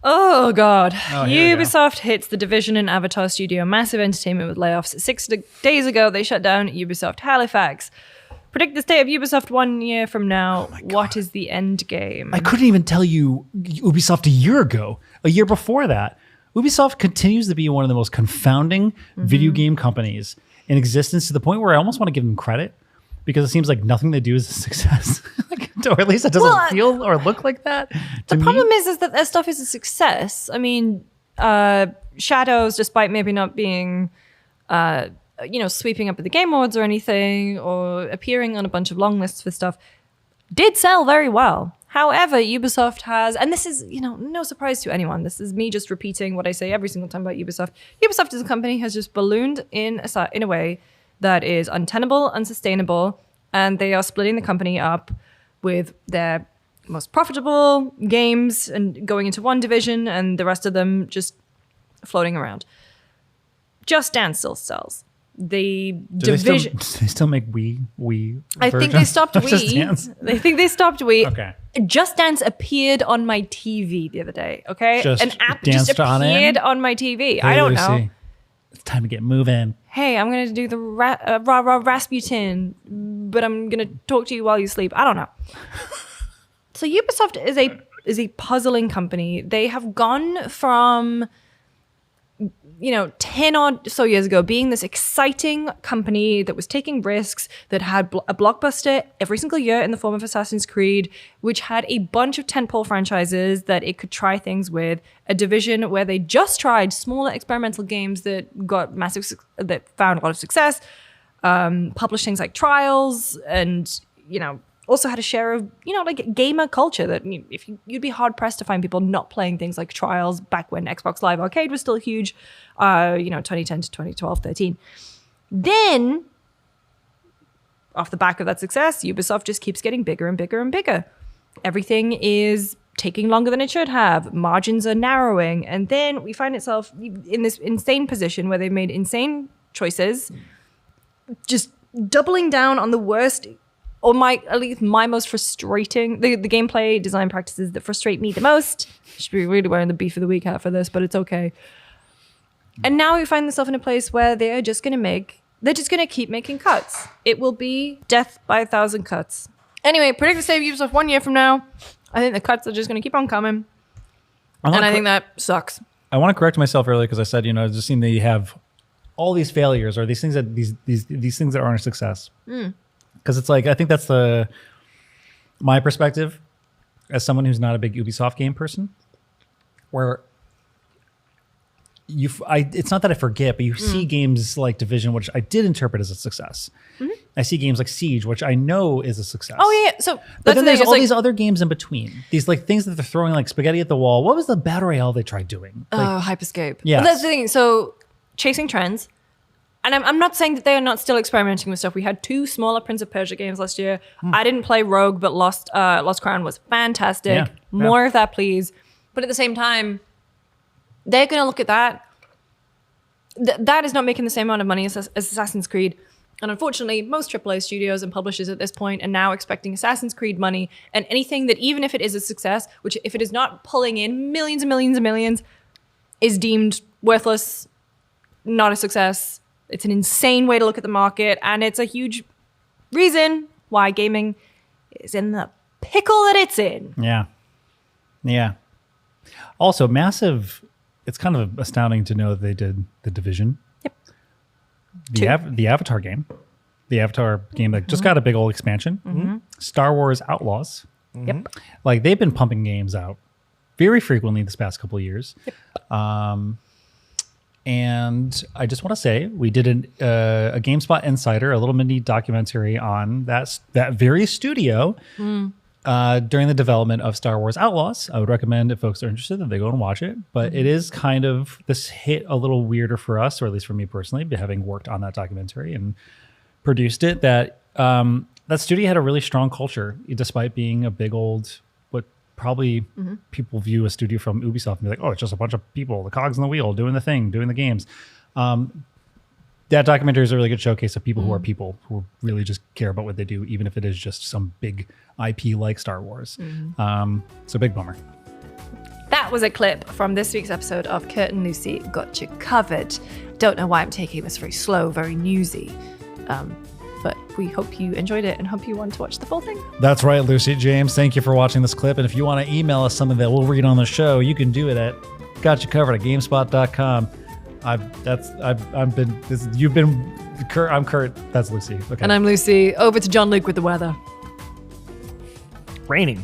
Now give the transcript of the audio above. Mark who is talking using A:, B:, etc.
A: Oh, God.
B: Oh, here we go.
A: Ubisoft hits the Division and Avatar studio. Massive entertainment with layoffs. 6 days ago, they shut down Ubisoft Halifax. Predict the state of Ubisoft 1 year from now. What is the end game?
B: I couldn't even tell you Ubisoft a year ago, a year before that. Ubisoft continues to be one of the most confounding video game companies in existence, to the point where I almost want to give them credit, because it seems like nothing they do is a success. Or at least it doesn't feel or look like that.
A: The problem is that their stuff is a success. I mean, Shadows, despite maybe not being, sweeping up at the Game Awards or anything, or appearing on a bunch of long lists for stuff, did sell very well. However, Ubisoft has, and this is, no surprise to anyone. This is me just repeating what I say every single time about Ubisoft. Ubisoft as a company has just ballooned in a way that is untenable, unsustainable, and they are splitting the company up with their most profitable games and going into one division, and the rest of them just floating around. Just Dance still sells. The division.
B: Do they still make Wii
A: I think they stopped Wii. I think they stopped Wii.
B: Okay.
A: Just Dance appeared on my TV the other day. Okay,
B: Just
A: an app
B: danced
A: just appeared on my TV.
B: Hey,
A: I don't
B: Lucy,
A: know.
B: it's time to get moving.
A: Hey, I'm gonna do the Rasputin, but I'm gonna talk to you while you sleep. I don't know. So Ubisoft is a puzzling company. They have gone from 10 odd so years ago being this exciting company that was taking risks, that had a blockbuster every single year in the form of Assassin's Creed, which had a bunch of tentpole franchises that it could try things with, a division where they just tried smaller experimental games that got that found a lot of success, published things like Trials, and also had a share of, like gamer culture that you'd be hard pressed to find people not playing things like Trials back when Xbox Live Arcade was still huge, 2010 to 2012, 13. Then, off the back of that success, Ubisoft just keeps getting bigger and bigger and bigger. Everything is taking longer than it should have. Margins are narrowing. And then we find itself in this insane position where they've made insane choices, just doubling down on the worst, or at least my most frustrating, the gameplay design practices that frustrate me the most. I should be really wearing the beef of the week hat for this, but it's okay. And now we find themselves in a place where they're just going to keep making cuts. It will be death by 1,000 cuts. Anyway, predict the state of Ubisoft 1 year from now. I think the cuts are just going to keep on coming. I think that sucks.
B: I want to correct myself earlier, because I said, it just seemed that you have all these failures, or these things that these things that aren't a success. Because it's like, I think that's my perspective as someone who's not a big Ubisoft game person, where it's not that I forget, but you see games like Division, which I did interpret as a success. I see games like Siege, which I know is a success.
A: Oh yeah, so
B: but then there's all these other games in between. These like things that they're throwing like spaghetti at the wall. What was the battle royale they tried doing?
A: Hyperscape.
B: Yeah,
A: that's the thing. So chasing trends. And I'm not saying that they are not still experimenting with stuff. We had 2 smaller Prince of Persia games last year. I didn't play Rogue, but Lost Crown was fantastic.
B: Yeah.
A: More of that, please. But at the same time, they're going to look at that. That is not making the same amount of money as Assassin's Creed. And unfortunately, most AAA studios and publishers at this point are now expecting Assassin's Creed money. And anything that, even if it is a success, which if it is not pulling in millions and millions and millions, is deemed worthless, not a success. It's an insane way to look at the market, and it's a huge reason why gaming is in the pickle that it's in.
B: Yeah. Also, massive. It's kind of astounding to know that they did the Division.
A: Yep.
B: The Avatar game. The Avatar game that just got a big old expansion. Star Wars Outlaws.
A: Yep.
B: Like, they've been pumping games out very frequently this past couple of years. Yep. And I just want to say, we did a GameSpot Insider, a little mini documentary on that very studio during the development of Star Wars Outlaws. I would recommend, if folks are interested, that they go and watch it. But it is kind of, this hit a little weirder for us, or at least for me personally, having worked on that documentary and produced it, that that studio had a really strong culture, despite being a big old, probably people view a studio from Ubisoft and be like, oh, it's just a bunch of people, the cogs in the wheel, doing the thing, doing the games. That documentary is a really good showcase of people who really just care about what they do, even if it is just some big IP like Star Wars. So big bummer.
A: That was a clip from this week's episode of Kurt and Lucy Got You Covered. Don't know why I'm taking this very slow, very newsy. But we hope you enjoyed it and hope you want to watch the full thing.
B: That's right, Lucy. James, thank you for watching this clip. And if you want to email us something that we'll read on the show, you can do it at gotchacovered@gamespot.com. I'm Kurt. That's Lucy. Okay.
A: And I'm Lucy. Over to John Luke with the weather.
C: Raining.